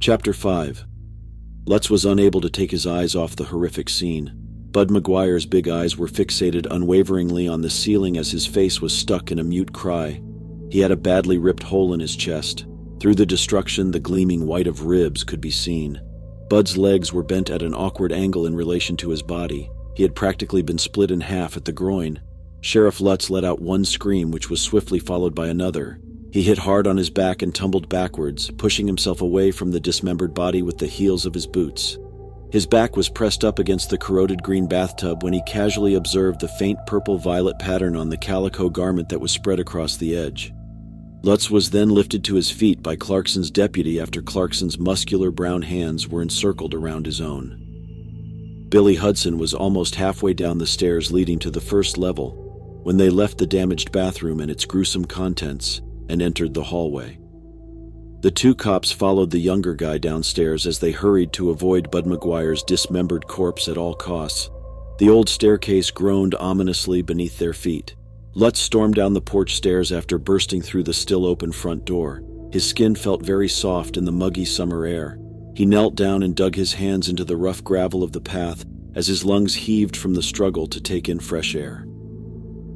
Chapter 5. Lutz was unable to take his eyes off the horrific scene. Bud McGuire's big eyes were fixated unwaveringly on the ceiling as his face was stuck in a mute cry. He had a badly ripped hole in his chest. Through the destruction, the gleaming white of ribs could be seen. Bud's legs were bent at an awkward angle in relation to his body. He had practically been split in half at the groin. Sheriff Lutz let out one scream, which was swiftly followed by another. He hit hard on his back and tumbled backwards, pushing himself away from the dismembered body with the heels of his boots. His back was pressed up against the corroded green bathtub when he casually observed the faint purple-violet pattern on the calico garment that was spread across the edge. Lutz was then lifted to his feet by Clarkson's deputy after Clarkson's muscular brown hands were encircled around his own. Billy Hudson was almost halfway down the stairs leading to the first level when they left the damaged bathroom and its gruesome contents and entered the hallway. The two cops followed the younger guy downstairs as they hurried to avoid Bud McGuire's dismembered corpse at all costs. The old staircase groaned ominously beneath their feet. Lutz stormed down the porch stairs after bursting through the still-open front door. His skin felt very soft in the muggy summer air. He knelt down and dug his hands into the rough gravel of the path as his lungs heaved from the struggle to take in fresh air.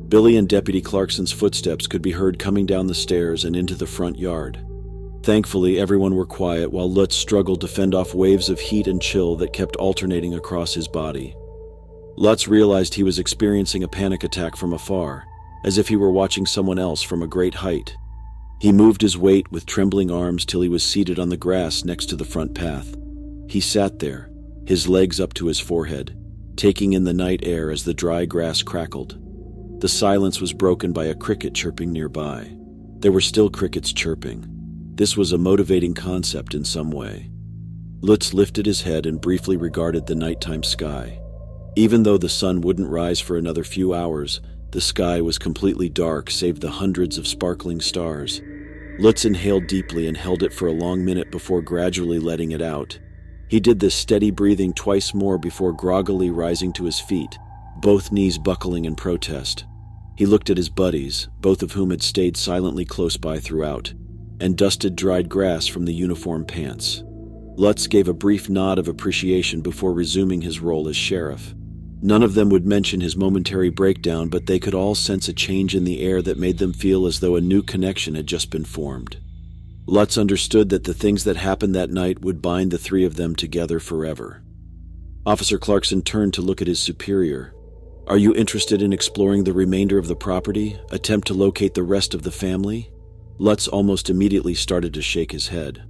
Billy and Deputy Clarkson's footsteps could be heard coming down the stairs and into the front yard. Thankfully, everyone were quiet while Lutz struggled to fend off waves of heat and chill that kept alternating across his body. Lutz realized he was experiencing a panic attack from afar, as if he were watching someone else from a great height. He moved his weight with trembling arms till he was seated on the grass next to the front path. He sat there, his legs up to his forehead, taking in the night air as the dry grass crackled. The silence was broken by a cricket chirping nearby. There were still crickets chirping. This was a motivating concept in some way. Lutz lifted his head and briefly regarded the nighttime sky. Even though the sun wouldn't rise for another few hours, the sky was completely dark save the hundreds of sparkling stars. Lutz inhaled deeply and held it for a long minute before gradually letting it out. He did this steady breathing twice more before groggily rising to his feet, both knees buckling in protest. He looked at his buddies, both of whom had stayed silently close by throughout, and dusted dried grass from the uniform pants. Lutz gave a brief nod of appreciation before resuming his role as sheriff. None of them would mention his momentary breakdown, but they could all sense a change in the air that made them feel as though a new connection had just been formed. Lutz understood that the things that happened that night would bind the three of them together forever. Officer Clarkson turned to look at his superior. "Are you interested in exploring the remainder of the property, attempt to locate the rest of the family?" Lutz almost immediately started to shake his head.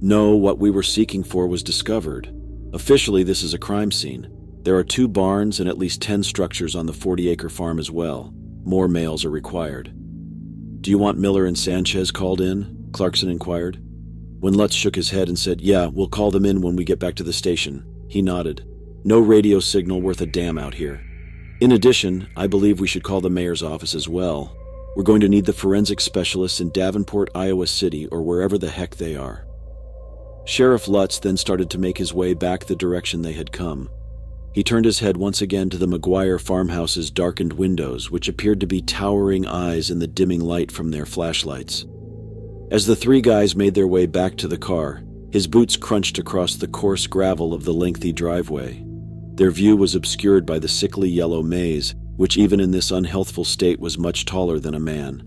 "No, what we were seeking for was discovered. Officially, this is a crime scene. There are 2 barns and at least 10 structures on the 40-acre farm as well. More males are required." "Do you want Miller and Sanchez called in?" Clarkson inquired. When Lutz shook his head and said, "Yeah, we'll call them in when we get back to the station," he nodded. "No radio signal worth a damn out here. In addition, I believe we should call the mayor's office as well. We're going to need the forensic specialists in Davenport, Iowa City, or wherever the heck they are." Sheriff Lutz then started to make his way back the direction they had come. He turned his head once again to the McGuire farmhouse's darkened windows, which appeared to be towering eyes in the dimming light from their flashlights. As the 3 guys made their way back to the car, his boots crunched across the coarse gravel of the lengthy driveway. Their view was obscured by the sickly yellow maze, which even in this unhealthful state was much taller than a man.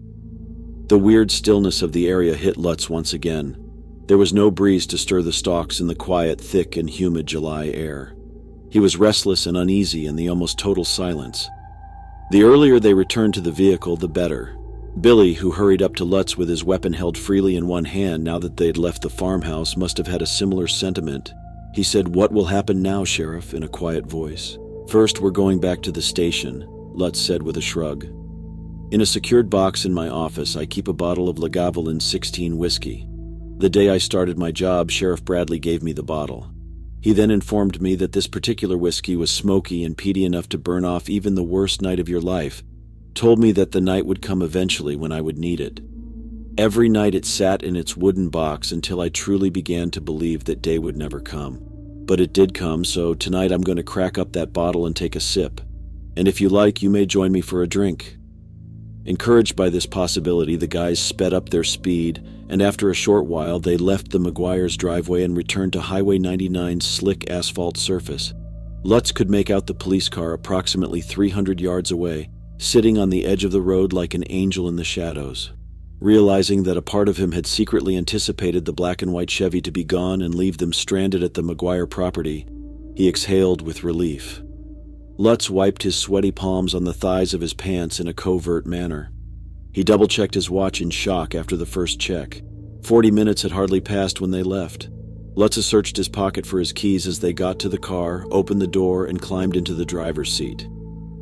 The weird stillness of the area hit Lutz once again. There was no breeze to stir the stalks in the quiet, thick, and humid July air. He was restless and uneasy in the almost total silence. The earlier they returned to the vehicle, the better. Billy, who hurried up to Lutz with his weapon held freely in one hand now that they had left the farmhouse, must have had a similar sentiment. He said, "What will happen now, Sheriff?" in a quiet voice. "First, we're going back to the station," Lutz said with a shrug. "In a secured box in my office, I keep a bottle of Lagavulin 16 whiskey. The day I started my job, Sheriff Bradley gave me the bottle. He then informed me that this particular whiskey was smoky and peaty enough to burn off even the worst night of your life, told me that the night would come eventually when I would need it. Every night it sat in its wooden box until I truly began to believe that day would never come. But it did come, so tonight I'm going to crack up that bottle and take a sip. And if you like, you may join me for a drink." Encouraged by this possibility, the guys sped up their speed and after a short while they left the Maguire's driveway and returned to Highway 99's slick asphalt surface. Lutz could make out the police car approximately 300 yards away, sitting on the edge of the road like an angel in the shadows. Realizing that a part of him had secretly anticipated the black and white Chevy to be gone and leave them stranded at the Maguire property, he exhaled with relief. Lutz wiped his sweaty palms on the thighs of his pants in a covert manner. He double-checked his watch in shock after the first check. 40 minutes had hardly passed when they left. Lutz searched his pocket for his keys as they got to the car, opened the door, and climbed into the driver's seat.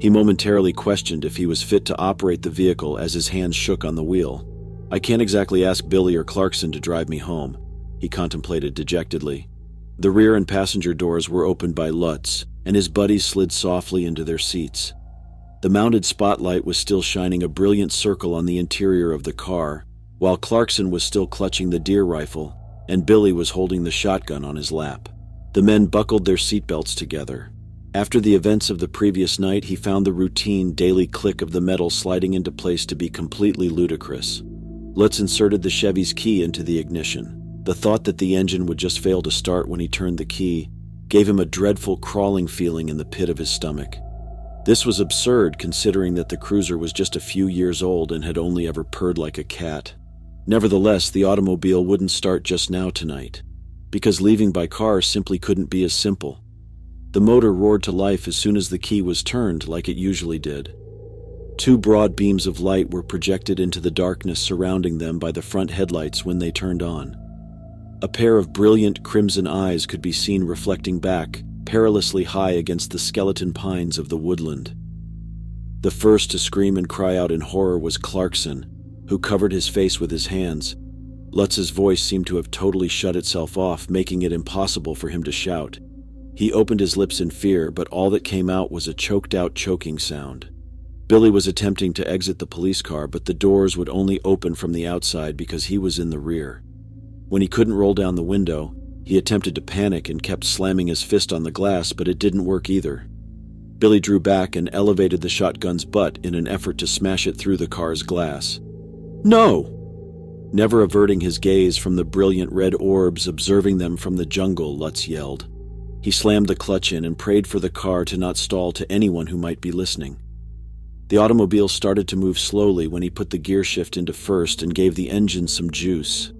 He momentarily questioned if he was fit to operate the vehicle as his hands shook on the wheel. "I can't exactly ask Billy or Clarkson to drive me home," he contemplated dejectedly. The rear and passenger doors were opened by Lutz, and his buddies slid softly into their seats. The mounted spotlight was still shining a brilliant circle on the interior of the car, while Clarkson was still clutching the deer rifle, and Billy was holding the shotgun on his lap. The men buckled their seatbelts together. After the events of the previous night, he found the routine daily click of the metal sliding into place to be completely ludicrous. Lutz inserted the Chevy's key into the ignition. The thought that the engine would just fail to start when he turned the key gave him a dreadful crawling feeling in the pit of his stomach. This was absurd considering that the cruiser was just a few years old and had only ever purred like a cat. Nevertheless, the automobile wouldn't start just now tonight, because leaving by car simply couldn't be as simple. The motor roared to life as soon as the key was turned, like it usually did. Two broad beams of light were projected into the darkness surrounding them by the front headlights when they turned on. A pair of brilliant crimson eyes could be seen reflecting back, perilously high against the skeleton pines of the woodland. The first to scream and cry out in horror was Clarkson, who covered his face with his hands. Lutz's voice seemed to have totally shut itself off, making it impossible for him to shout. He opened his lips in fear, but all that came out was a choked-out choking sound. Billy was attempting to exit the police car, but the doors would only open from the outside because he was in the rear. When he couldn't roll down the window, he attempted to panic and kept slamming his fist on the glass, but it didn't work either. Billy drew back and elevated the shotgun's butt in an effort to smash it through the car's glass. "No!" Never averting his gaze from the brilliant red orbs observing them from the jungle, Lutz yelled. He slammed the clutch in and prayed for the car to not stall to anyone who might be listening. The automobile started to move slowly when he put the gear shift into first and gave the engine some juice.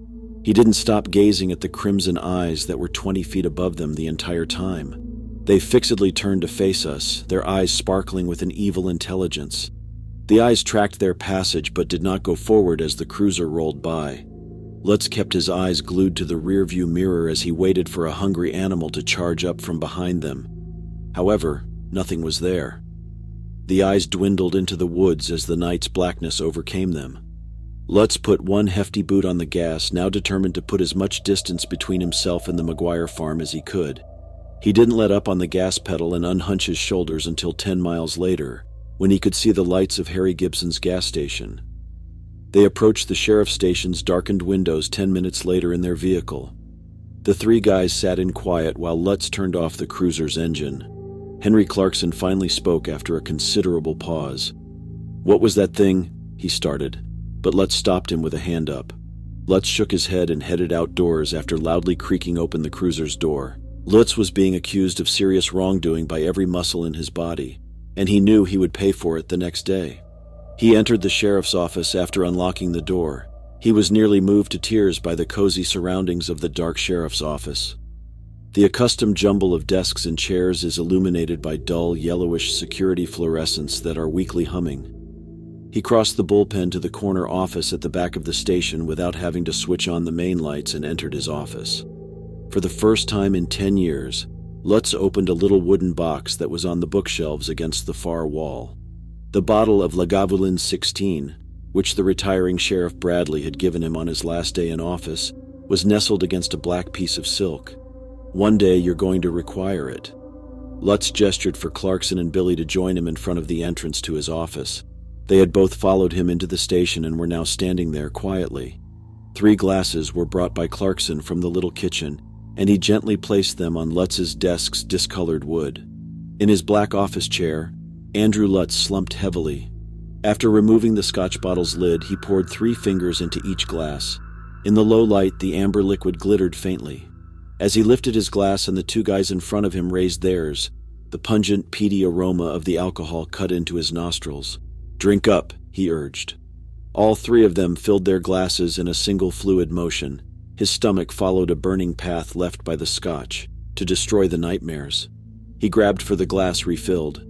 He didn't stop gazing at the crimson eyes that were 20 feet above them the entire time. They fixedly turned to face us, their eyes sparkling with an evil intelligence. The eyes tracked their passage but did not go forward as the cruiser rolled by. Lutz kept his eyes glued to the rearview mirror as he waited for a hungry animal to charge up from behind them. However, nothing was there. The eyes dwindled into the woods as the night's blackness overcame them. Lutz put one hefty boot on the gas, now determined to put as much distance between himself and the Maguire farm as he could. He didn't let up on the gas pedal and unhunch his shoulders until 10 miles later, when he could see the lights of Harry Gibson's gas station. They approached the sheriff's station's darkened windows 10 minutes later in their vehicle. The three guys sat in quiet while Lutz turned off the cruiser's engine. Henry Clarkson finally spoke after a considerable pause. "What was that thing?" he started, but Lutz stopped him with a hand up. Lutz shook his head and headed outdoors after loudly creaking open the cruiser's door. Lutz was being accused of serious wrongdoing by every muscle in his body, and he knew he would pay for it the next day. He entered the sheriff's office after unlocking the door. He was nearly moved to tears by the cozy surroundings of the dark sheriff's office. The accustomed jumble of desks and chairs is illuminated by dull, yellowish security fluorescents that are weakly humming. He crossed the bullpen to the corner office at the back of the station without having to switch on the main lights and entered his office. For the first time in 10 years, Lutz opened a little wooden box that was on the bookshelves against the far wall. The bottle of Lagavulin 16, which the retiring Sheriff Bradley had given him on his last day in office, was nestled against a black piece of silk. "One day you're going to require it." Lutz gestured for Clarkson and Billy to join him in front of the entrance to his office. They had both followed him into the station and were now standing there quietly. 3 glasses were brought by Clarkson from the little kitchen, and he gently placed them on Lutz's desk's discolored wood. In his black office chair, Andrew Lutz slumped heavily. After removing the scotch bottle's lid, he poured 3 fingers into each glass. In the low light, the amber liquid glittered faintly. As he lifted his glass and the two guys in front of him raised theirs, the pungent, peaty aroma of the alcohol cut into his nostrils. "Drink up," he urged. All three of them filled their glasses in a single fluid motion. His stomach followed a burning path left by the scotch, to destroy the nightmares. He grabbed for the glass refilled.